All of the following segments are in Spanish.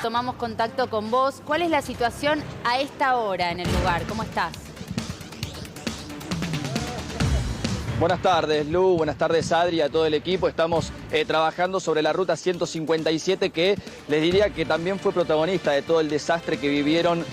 tomamos contacto con vos. ¿Cuál es la situación a esta hora en el lugar? ¿Cómo estás? Buenas tardes, Lu. Buenas tardes, Adri, a todo el equipo. Estamos trabajando sobre la ruta 157, que les diría que también fue protagonista de todo el desastre que vivieron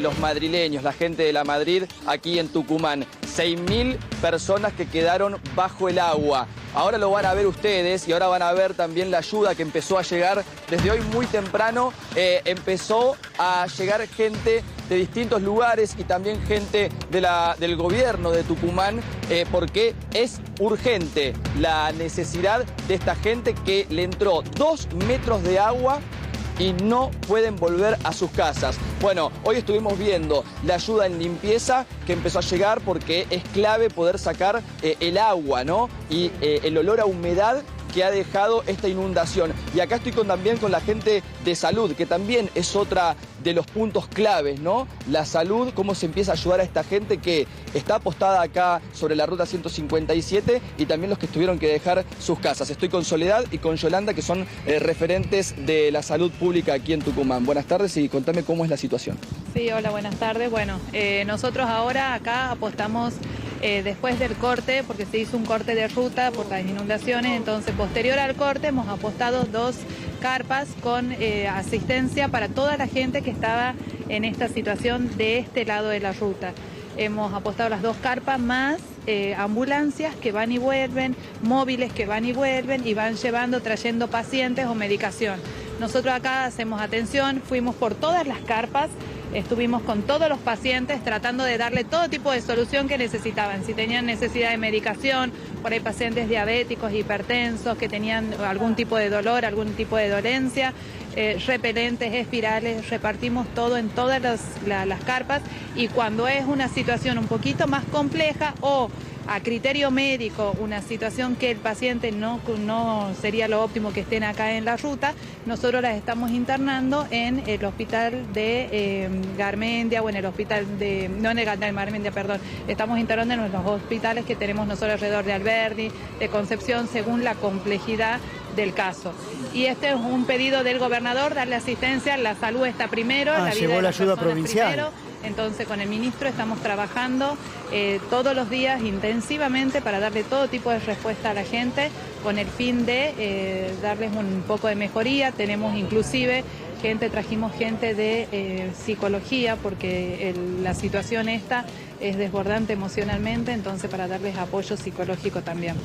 los madrileños, la gente de la Madrid, aquí en Tucumán. 6.000 personas que quedaron bajo el agua. Ahora lo van a ver ustedes y ahora van a ver también la ayuda que empezó a llegar desde hoy muy temprano. Empezó a llegar gente de distintos lugares y también gente del gobierno de Tucumán, porque es urgente la necesidad de esta gente que le entró 2 metros de agua y no pueden volver a sus casas. Bueno, hoy estuvimos viendo la ayuda en limpieza que empezó a llegar, porque es clave poder sacar el agua, ¿no? Y el olor a humedad que ha dejado esta inundación. Y acá estoy también con la gente de salud, que también es otra de los puntos claves, ¿no? La salud, cómo se empieza a ayudar a esta gente que está apostada acá sobre la ruta 157, y también los que tuvieron que dejar sus casas. Estoy con Soledad y con Yolanda, que son referentes de la salud pública aquí en Tucumán. Buenas tardes y contame cómo es la situación. Sí, hola, buenas tardes. Bueno, nosotros ahora acá apostamos después del corte, porque se hizo un corte de ruta por las inundaciones, entonces posterior al corte hemos apostado 2 carpas con asistencia para toda la gente que estaba en esta situación de este lado de la ruta. Hemos apostado las 2 carpas más ambulancias que van y vuelven, móviles que van y vuelven y van trayendo pacientes o medicación. Nosotros acá hacemos atención, fuimos por todas las carpas, estuvimos con todos los pacientes tratando de darle todo tipo de solución que necesitaban. Si tenían necesidad de medicación, por ahí pacientes diabéticos, hipertensos, que tenían algún tipo de dolor, algún tipo de dolencia, repelentes, espirales, repartimos todo en todas las carpas, y cuando es una situación un poquito más compleja o a criterio médico, una situación que el paciente no sería lo óptimo que estén acá en la ruta, nosotros las estamos internando en el hospital de Garmendia, o en el hospital de, no en el de Garmendia, perdón, estamos internando en los hospitales que tenemos nosotros alrededor de Alberdi, de Concepción, según la complejidad del caso. Y este es un pedido del gobernador, darle asistencia, la salud está primero, la vida llegó de la las ayuda personas provincial. primero. Entonces con el ministro estamos trabajando todos los días intensivamente para darle todo tipo de respuesta a la gente, con el fin de darles un poco de mejoría. Tenemos inclusive trajimos gente de psicología, porque la situación esta es desbordante emocionalmente, entonces para darles apoyo psicológico también.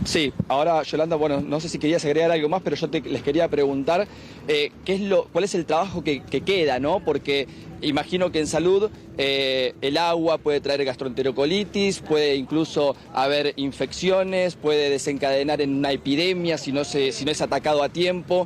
Sí, ahora Yolanda, bueno, no sé si querías agregar algo más, pero yo les quería preguntar cuál es el trabajo que queda, ¿no? Porque imagino que en salud el agua puede traer gastroenterocolitis, puede incluso haber infecciones, puede desencadenar en una epidemia si no es atacado a tiempo.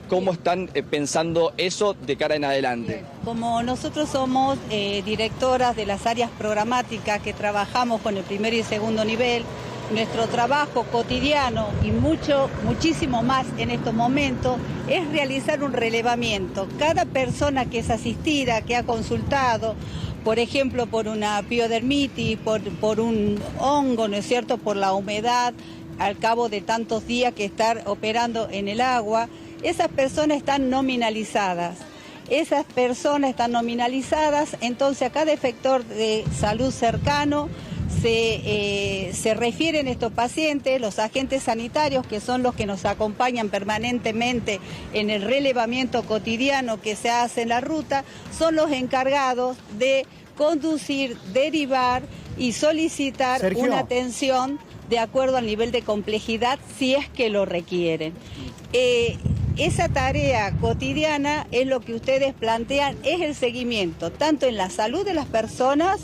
¿Cómo están pensando eso de cara en adelante? Como nosotros somos directoras de las áreas programáticas que trabajamos con el primer y segundo nivel, nuestro trabajo cotidiano y muchísimo más en estos momentos es realizar un relevamiento. Cada persona que es asistida, que ha consultado, por ejemplo, por una piodermitis, por un hongo, ¿no es cierto?, por la humedad, al cabo de tantos días que estar operando en el agua, esas personas están nominalizadas. Entonces a cada efector de salud cercano se refieren estos pacientes, los agentes sanitarios, que son los que nos acompañan permanentemente en el relevamiento cotidiano que se hace en la ruta, son los encargados de conducir, derivar y solicitar una atención de acuerdo al nivel de complejidad, si es que lo requieren. Esa tarea cotidiana es lo que ustedes plantean, es el seguimiento, tanto en la salud de las personas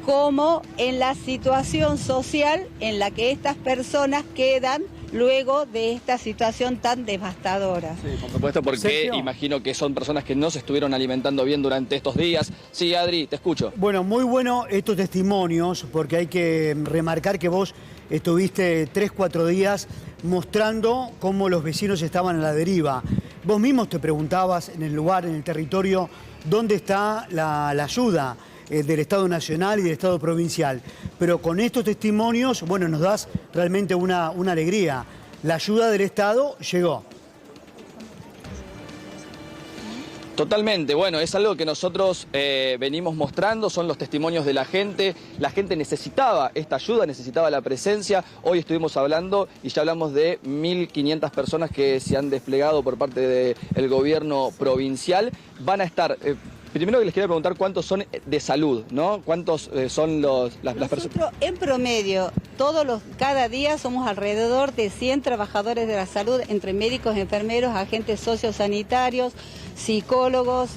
como en la situación social en la que estas personas quedan luego de esta situación tan devastadora. Sí, por supuesto, porque imagino que son personas que no se estuvieron alimentando bien durante estos días. Sí, Adri, te escucho. Bueno, muy bueno estos testimonios, porque hay que remarcar que vos estuviste 3-4 días mostrando cómo los vecinos estaban a la deriva. Vos mismos te preguntabas en el lugar, en el territorio, dónde está la ayuda del Estado Nacional y del Estado Provincial. Pero con estos testimonios, bueno, nos das realmente una alegría. La ayuda del Estado llegó. Totalmente, bueno, es algo que nosotros venimos mostrando, son los testimonios de la gente necesitaba esta ayuda, necesitaba la presencia, hoy estuvimos hablando y ya hablamos de 1.500 personas que se han desplegado por parte del gobierno provincial, van a estar... Primero que les quería preguntar cuántos son de salud, ¿no? ¿Cuántos son las personas? Nosotros, en promedio, cada día somos alrededor de 100 trabajadores de la salud, entre médicos, enfermeros, agentes sociosanitarios, psicólogos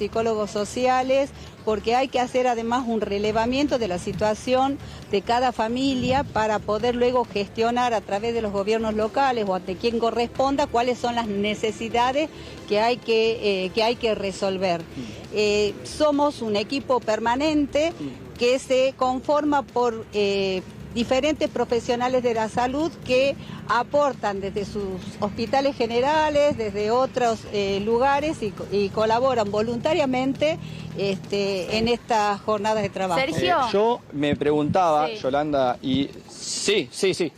sociales, porque hay que hacer además un relevamiento de la situación de cada familia para poder luego gestionar a través de los gobiernos locales o ante quien corresponda cuáles son las necesidades que hay que resolver. Somos un equipo permanente que se conforma por diferentes profesionales de la salud que aportan desde sus hospitales generales, desde otros lugares y colaboran voluntariamente en estas jornadas de trabajo. Sergio. Yo me preguntaba, Sí. Yolanda, y sí.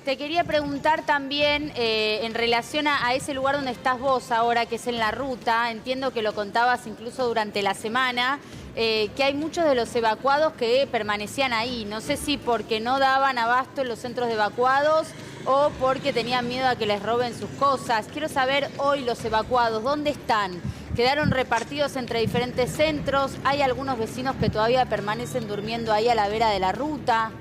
Te quería preguntar también en relación a ese lugar donde estás vos ahora, que es en la ruta, entiendo que lo contabas incluso durante la semana, que hay muchos de los evacuados que permanecían ahí. No sé si porque no daban abasto en los centros de evacuados o porque tenían miedo a que les roben sus cosas. Quiero saber hoy los evacuados, ¿dónde están? ¿Quedaron repartidos entre diferentes centros? ¿Hay algunos vecinos que todavía permanecen durmiendo ahí a la vera de la ruta?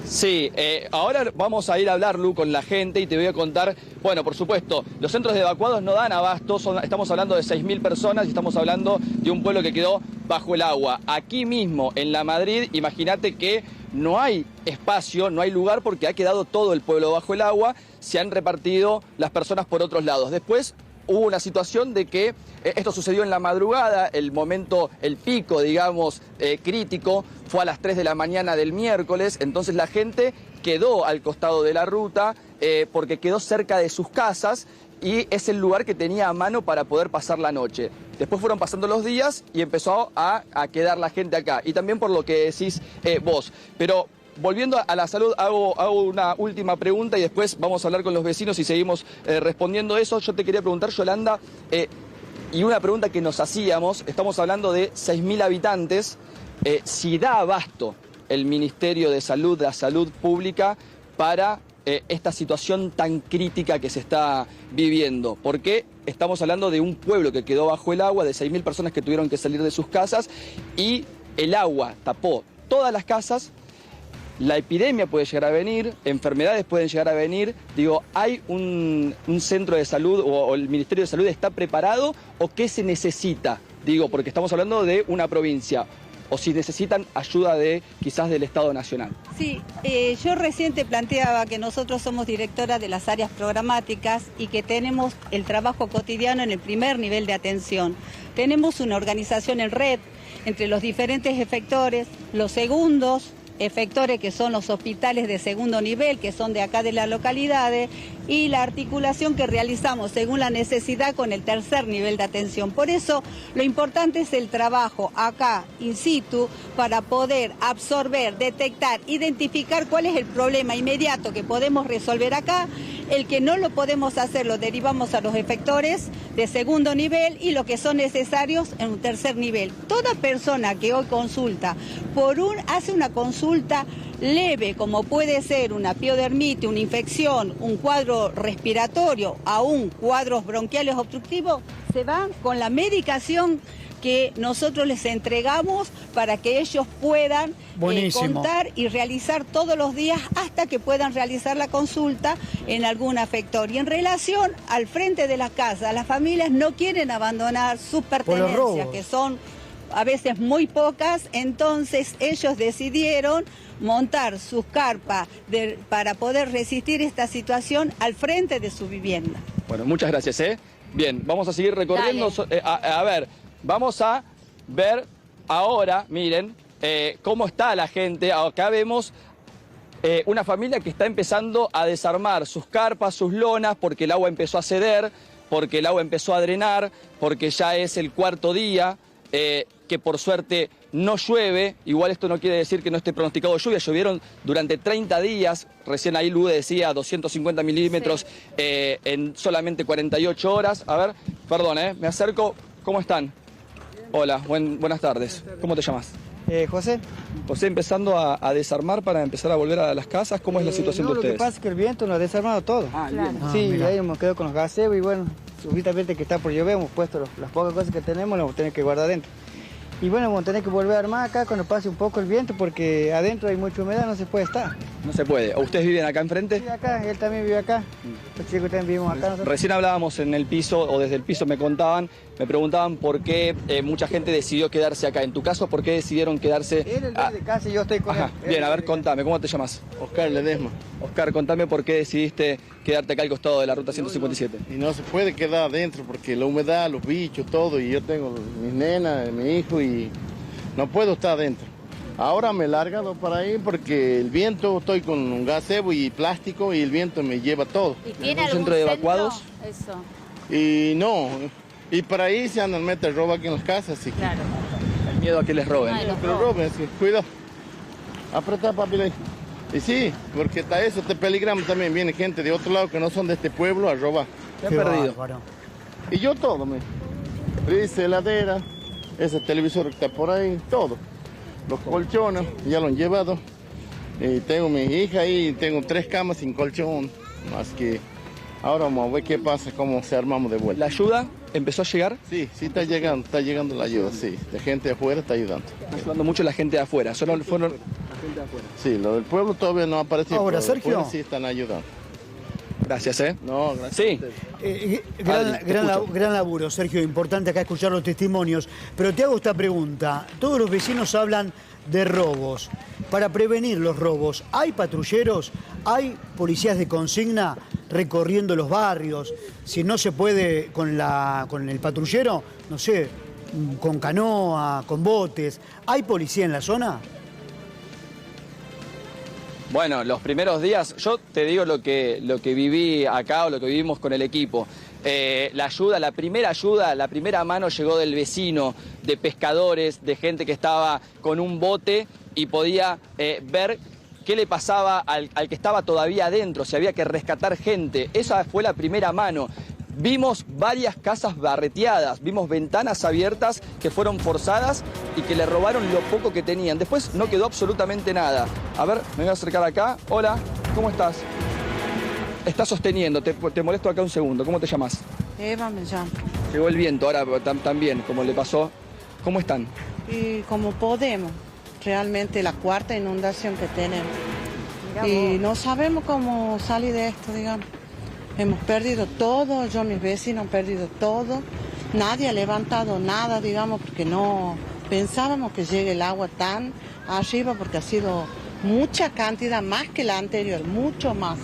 Sí, ahora vamos a ir a hablar, Lu, con la gente y te voy a contar, bueno, por supuesto, los centros de evacuados no dan abasto, estamos hablando de 6.000 personas y estamos hablando de un pueblo que quedó bajo el agua. Aquí mismo, en La Madrid, imagínate que no hay espacio, no hay lugar porque ha quedado todo el pueblo bajo el agua, se han repartido las personas por otros lados. Después hubo una situación de que esto sucedió en la madrugada, el momento, el pico, digamos, crítico, fue a las 3 de la mañana del miércoles, entonces la gente quedó al costado de la ruta porque quedó cerca de sus casas y es el lugar que tenía a mano para poder pasar la noche. Después fueron pasando los días y empezó a quedar la gente acá. Y también por lo que decís vos. Pero volviendo a la salud, hago una última pregunta y después vamos a hablar con los vecinos y seguimos respondiendo eso. Yo te quería preguntar, Yolanda, y una pregunta que nos hacíamos, estamos hablando de 6.000 habitantes, si da abasto el Ministerio de Salud, la Salud Pública, para esta situación tan crítica que se está viviendo, porque estamos hablando de un pueblo que quedó bajo el agua, de 6.000 personas que tuvieron que salir de sus casas y el agua tapó todas las casas. La epidemia puede llegar a venir, enfermedades pueden llegar a venir. Digo, ¿hay un centro de salud o el Ministerio de Salud está preparado o qué se necesita? Digo, porque estamos hablando de una provincia. O si necesitan ayuda quizás del Estado Nacional. Sí, yo recién te planteaba que nosotros somos directoras de las áreas programáticas y que tenemos el trabajo cotidiano en el primer nivel de atención. Tenemos una organización en red entre los diferentes efectores, los segundos efectores que son los hospitales de segundo nivel, que son de acá de las localidades, y la articulación que realizamos según la necesidad con el tercer nivel de atención. Por eso lo importante es el trabajo acá, in situ, para poder absorber, detectar, identificar cuál es el problema inmediato que podemos resolver acá. El que no lo podemos hacer lo derivamos a los efectores de segundo nivel y lo que son necesarios en un tercer nivel. Toda persona que hoy consulta hace una consulta leve, como puede ser una piodermitis, una infección, un cuadro respiratorio, aún cuadros bronquiales obstructivos, se van con la medicación que nosotros les entregamos para que ellos puedan contar y realizar todos los días hasta que puedan realizar la consulta en algún afector. Y en relación al frente de las casas, las familias no quieren abandonar sus pertenencias, que son a veces muy pocas, entonces ellos decidieron montar sus carpas para poder resistir esta situación al frente de su vivienda. Bueno, muchas gracias. Bien, vamos a seguir recorriendo. A ver, vamos a ver ahora, miren, cómo está la gente. Acá vemos una familia que está empezando a desarmar sus carpas, sus lonas, porque el agua empezó a ceder, porque el agua empezó a drenar, porque ya es el cuarto día. Que por suerte no llueve, igual esto no quiere decir que no esté pronosticado lluvia, llovieron durante 30 días, recién ahí Lu decía 250 milímetros en solamente 48 horas, a ver, Perdón, me acerco. ¿Cómo están? Hola, buenas tardes. ¿Cómo te llamas? José. José, empezando a desarmar para empezar a volver a las casas, ¿cómo es la situación de ustedes? Lo que pasa es que el viento nos ha desarmado todo. Claro. Sí, mira. ahí hemos quedado con los gazebos y bueno, subitamente que está por llover, hemos puesto las pocas cosas que tenemos, las vamos a tener que guardar adentro. Y bueno, vamos a tener que volver a armar acá cuando pase un poco el viento porque adentro hay mucha humedad, no se puede estar. No se puede. ¿Ustedes viven acá enfrente? Sí, acá, él también vive acá. Los chicos también vivimos acá. Nosotros. Recién hablábamos en el piso, o desde el piso me preguntaban por qué mucha gente decidió quedarse acá. En tu caso, ¿por qué decidieron quedarse? Él es de casa y yo estoy con Ajá. él. Bien, a ver, contame, ¿cómo te llamas? Oscar Ledesma. Oscar, contame por qué decidiste quedarte acá al costado de la ruta 157. Y no se puede quedar adentro porque la humedad, los bichos, todo, y yo tengo mis nenas, mi hijo y no puedo estar adentro. Ahora me he largado para ahí porque el viento, estoy con un gazebo y plástico y el viento me lleva todo. ¿Y tiene ¿Un algún centro de evacuados? Eso, Y no, y para ahí se andan meter robo aquí en las casas, así que claro. El miedo a que les roben. Ay, pero roben, así que cuidado. Apreta, papi. Ahí. Y sí, porque está eso, te peligramos también, viene gente de otro lado que no son de este pueblo a robar. Te han Qué perdido. bárbaro. Y yo todo, Dice heladera, ese televisor que está por ahí, todo. Los colchones, ya lo han llevado. Y tengo mi hija ahí, tengo 3 camas sin colchón. Más que ahora vamos a ver qué pasa, cómo se armamos de vuelta. ¿La ayuda empezó a llegar? Sí, está llegando la ayuda, sí. La gente de afuera está ayudando. Está ayudando mucho la gente de afuera. Solo fueron... Sí, lo del pueblo todavía no ha aparecido. Ahora, pero de Sergio. afuera sí están ayudando. Gracias, No, gracias. Sí. Adri, te escucho. Gran laburo, Sergio, importante acá escuchar los testimonios. Pero te hago esta pregunta. Todos los vecinos hablan de robos. Para prevenir los robos, ¿hay patrulleros? ¿Hay policías de consigna recorriendo los barrios? Si no se puede con el patrullero, no sé, con canoa, con botes. ¿Hay policía en la zona? Bueno, los primeros días, yo te digo lo que viví acá o lo que vivimos con el equipo. La primera mano llegó del vecino, de pescadores, de gente que estaba con un bote y podía ver qué le pasaba al que estaba todavía adentro, si había que rescatar gente. Esa fue la primera mano. Vimos varias casas barreteadas, vimos ventanas abiertas que fueron forzadas y que le robaron lo poco que tenían. Después no quedó absolutamente nada. A ver, me voy a acercar acá. Hola, ¿cómo estás? Estás sosteniendo, te molesto acá un segundo. ¿Cómo te llamas? Eva me llamo. Llegó el viento, ahora también, como le pasó. ¿Cómo están? Y como podemos, realmente la 4ª inundación que tenemos. Y no sabemos cómo salir de esto, digamos. Hemos perdido todo, yo, mis vecinos han perdido todo. Nadie ha levantado nada, digamos, porque no pensábamos que llegue el agua tan arriba, porque ha sido mucha cantidad, más que la anterior, mucho más.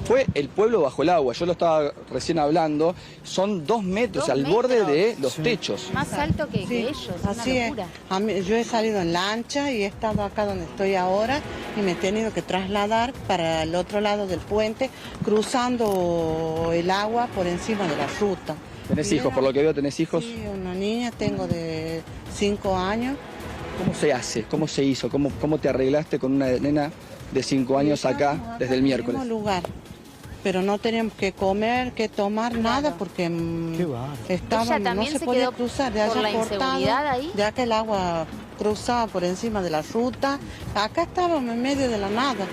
Fue el pueblo bajo el agua, yo lo estaba recién hablando, son 2 metros 2 al metros. borde de los techos. Más alto que Sí, ellos, es así una es. locura. Yo he salido en lancha y he estado acá donde estoy ahora y me he tenido que trasladar para el otro lado del puente, cruzando el agua por encima de la ruta. ¿Tenés Y hijos? era- Por lo que veo, ¿tenés hijos? Sí, una niña, tengo de 5 años. ¿Cómo se hace? ¿Cómo se hizo? ¿Cómo te arreglaste con una nena de 5 años acá desde el miércoles? En el mismo lugar, pero no teníamos que comer, que tomar nada porque Qué bárbaro. estábamos, ¿Ella no también se se podía quedó cruzar, de por allá la cortado, inseguridad ahí? ya que el agua cruzaba por encima de la ruta. Acá estábamos en medio de la nada.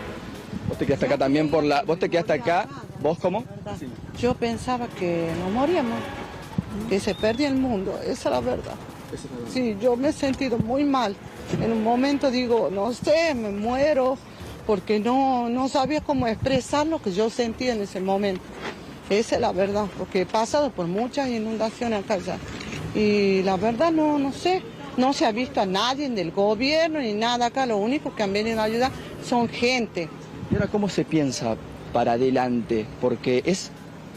Vos te quedaste acá también por la... ¿Vos te quedaste acá? ¿Vos cómo? ¿Verdad? Yo pensaba que no moríamos, que se perdía el mundo, esa es la verdad. Sí, yo me he sentido muy mal. En un momento digo, no sé, me muero, porque no sabía cómo expresar lo que yo sentía en ese momento. Esa es la verdad, porque he pasado por muchas inundaciones acá ya. Y la verdad no sé, no se ha visto a nadie del gobierno ni nada acá, lo único que han venido a ayudar son gente. ¿Y ahora cómo se piensa para adelante? Porque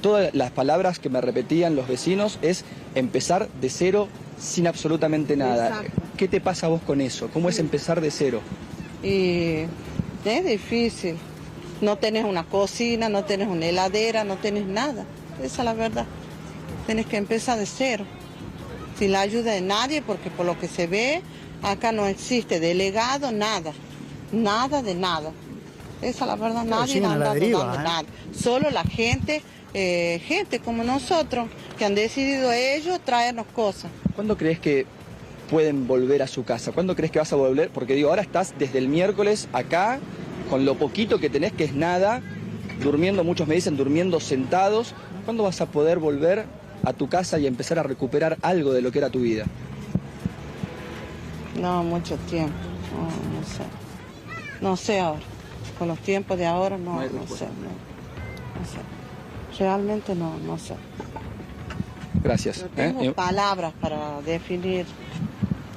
todas las palabras que me repetían los vecinos es empezar de cero sin absolutamente nada. Exacto. ¿Qué te pasa a vos con eso? ¿Cómo es empezar de cero? Y es difícil. No tenés una cocina, no tenés una heladera, no tenés nada. Esa es la verdad. Tenés que empezar de cero. Sin la ayuda de nadie, porque por lo que se ve, acá no existe delegado, nada. Nada de nada. Esa es la verdad, Claro, nadie siguen ha a la andado deriva, dando ¿eh? nada. Solo la gente, gente como nosotros, que han decidido ellos traernos cosas. ¿Cuándo crees que pueden volver a su casa? ¿Cuándo crees que vas a volver? Porque digo, ahora estás desde el miércoles acá, con lo poquito que tenés, que es nada, durmiendo, muchos me dicen, durmiendo sentados. ¿Cuándo vas a poder volver a tu casa y empezar a recuperar algo de lo que era tu vida? No, mucho tiempo, no sé. No sé ahora, con los tiempos de ahora no sé, no sé. Realmente no sé. Gracias. No tengo palabras para definir,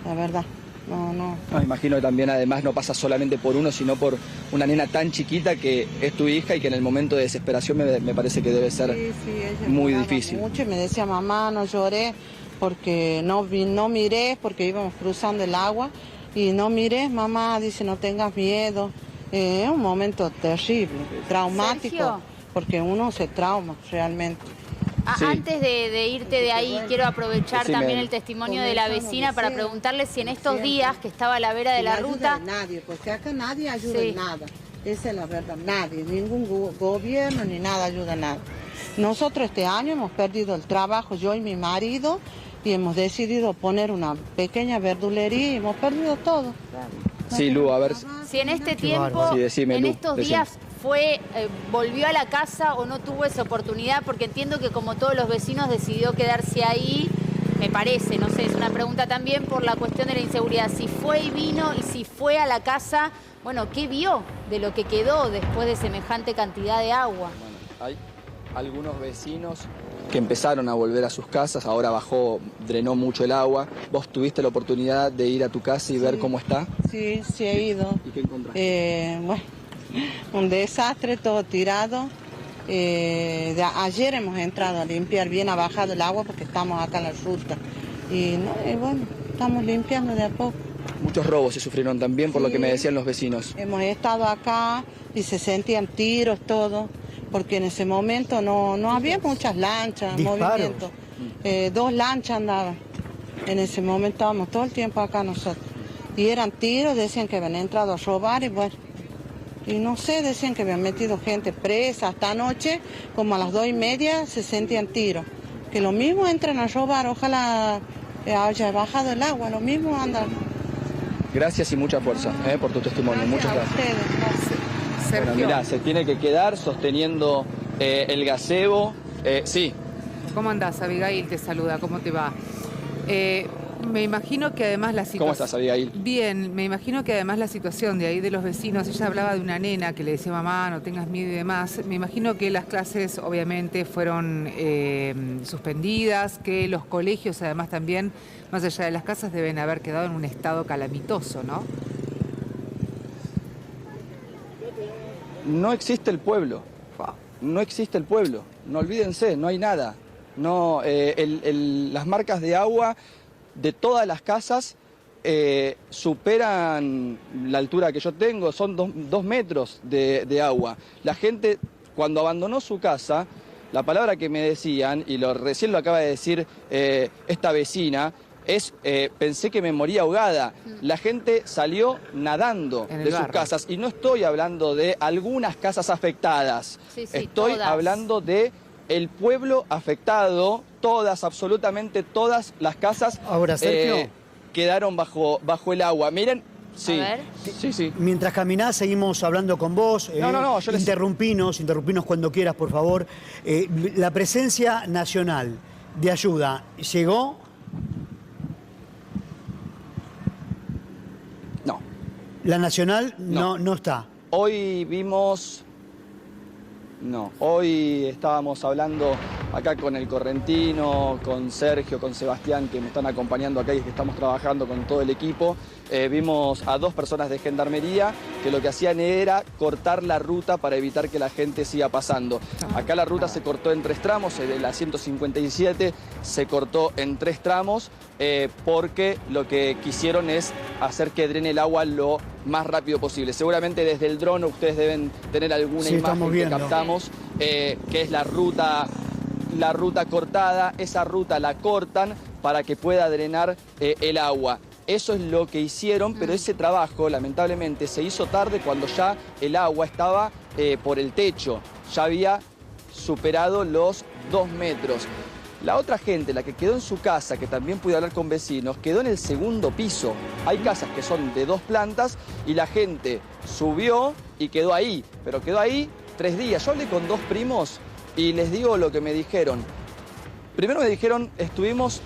la verdad. No. No, imagino que también además no pasa solamente por uno, sino por una nena tan chiquita que es tu hija y que en el momento de desesperación me parece que debe ser ella muy difícil. Mucho y me decía, mamá, no lloré porque no miré, porque íbamos cruzando el agua y no miré, mamá, dice, no tengas miedo. Es un momento terrible, traumático, Sergio, porque uno se trauma realmente. Sí. Antes de irte de ahí, quiero aprovechar Decime. también el testimonio de la vecina para preguntarle si en estos días que estaba a la vera de la ruta... Nadie, porque acá nadie ayuda Sí. en nada. Esa es la verdad, nadie, ningún gobierno ni nada ayuda en nada. Nosotros este año hemos perdido el trabajo, yo y mi marido, y hemos decidido poner una pequeña verdulería y hemos perdido todo. Sí, Lu, a ver. Si en este Qué tiempo, bárbaro. Sí, decime, en Lu, estos decime. días volvió a la casa o no tuvo esa oportunidad, porque entiendo que como todos los vecinos decidió quedarse ahí, me parece, no sé, es una pregunta también por la cuestión de la inseguridad. Si fue y vino y si fue a la casa, bueno, ¿qué vio de lo que quedó después de semejante cantidad de agua? Bueno, hay algunos vecinos que empezaron a volver a sus casas, ahora drenó mucho el agua. ¿Vos tuviste la oportunidad de ir a tu casa y ver cómo está? Sí, he ido. ¿Y qué encontraste? Bueno, un desastre, todo tirado. Ayer hemos entrado a limpiar, bien ha bajado el agua porque estamos acá en la ruta. Y bueno, estamos limpiando de a poco. Muchos robos se sufrieron también, por lo que me decían los vecinos. Hemos estado acá y se sentían tiros, todo, porque en ese momento no había muchas lanchas, Disparos. movimiento. 2 lanchas andaban. En ese momento estábamos todo el tiempo acá nosotros. Y eran tiros, decían que habían entrado a robar y bueno. Y no sé, decían que habían metido gente presa. Hasta anoche, como a las 2:30, se sentían tiros. Que lo mismo entran a robar, ojalá haya bajado el agua, lo mismo andan. Gracias y mucha fuerza por tu testimonio. Muchas a gracias. ustedes, gracias. Bueno, mirá, se tiene que quedar sosteniendo el gazebo. Sí, ¿Cómo andás, Abigail? Te saluda, ¿cómo te va? Me imagino que además la situación... ¿Cómo estás, Abigail? Bien, me imagino que además la situación de ahí de los vecinos, ella hablaba de una nena que le decía, mamá, no tengas miedo y demás. Me imagino que las clases obviamente fueron suspendidas, que los colegios además también, más allá de las casas, deben haber quedado en un estado calamitoso, ¿no? No existe el pueblo. No existe el pueblo. No olvídense, no hay nada. No, las marcas de agua de todas las casas superan la altura que yo tengo, son 2 metros de agua. La gente, cuando abandonó su casa, la palabra que me decían, y recién lo acaba de decir esta vecina, pensé que me moría ahogada. La gente salió nadando de sus casas. Y no estoy hablando de algunas casas afectadas. Sí, estoy todas. hablando de el pueblo afectado, absolutamente todas las casas Ahora, Sergio. quedaron bajo el agua. Miren, sí, A ver. sí. Mientras caminás, seguimos hablando con vos. No, yo les... Interrumpinos cuando quieras, por favor. La presencia nacional de ayuda llegó. No. La nacional no está. Hoy vimos... No, hoy estábamos hablando acá con el Correntino, con Sergio, con Sebastián, que me están acompañando acá y que estamos trabajando con todo el equipo. Vimos a 2 personas de Gendarmería que lo que hacían era cortar la ruta para evitar que la gente siga pasando. Acá la ruta se cortó en 3 tramos, de la 157 se cortó en 3 tramos porque lo que quisieron es hacer que drene el agua lo más rápido posible. Seguramente desde el dron ustedes deben tener alguna imagen que captamos, que es la ruta cortada. Esa ruta la cortan para que pueda drenar el agua. Eso es lo que hicieron, pero ese trabajo lamentablemente se hizo tarde cuando ya el agua estaba por el techo, ya había superado los 2 metros. La otra gente, la que quedó en su casa, que también pude hablar con vecinos, quedó en el segundo piso. Hay casas que son de 2 plantas y la gente subió y quedó ahí, pero quedó ahí 3 días. Yo hablé con 2 primos y les digo lo que me dijeron. Primero me dijeron, estuvimos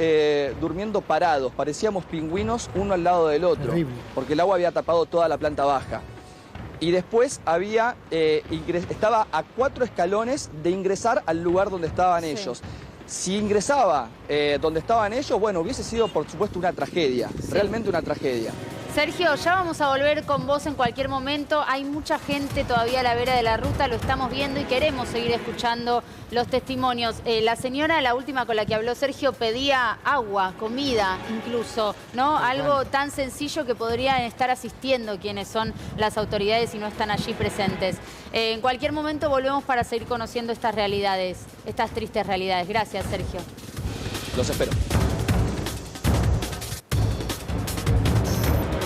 durmiendo parados, parecíamos pingüinos uno al lado del otro, Terrible. porque el agua había tapado toda la planta baja. Y después estaba a 4 escalones de ingresar al lugar donde estaban ellos. Si ingresaba donde estaban ellos, bueno, hubiese sido por supuesto una tragedia, realmente una tragedia. Sergio, ya vamos a volver con vos en cualquier momento. Hay mucha gente todavía a la vera de la ruta, lo estamos viendo y queremos seguir escuchando los testimonios. La señora, la última con la que habló Sergio, pedía agua, comida incluso, ¿no? Algo tan sencillo que podrían estar asistiendo quienes son las autoridades y no están allí presentes. En cualquier momento volvemos para seguir conociendo estas realidades, estas tristes realidades. Gracias, Sergio. Los espero.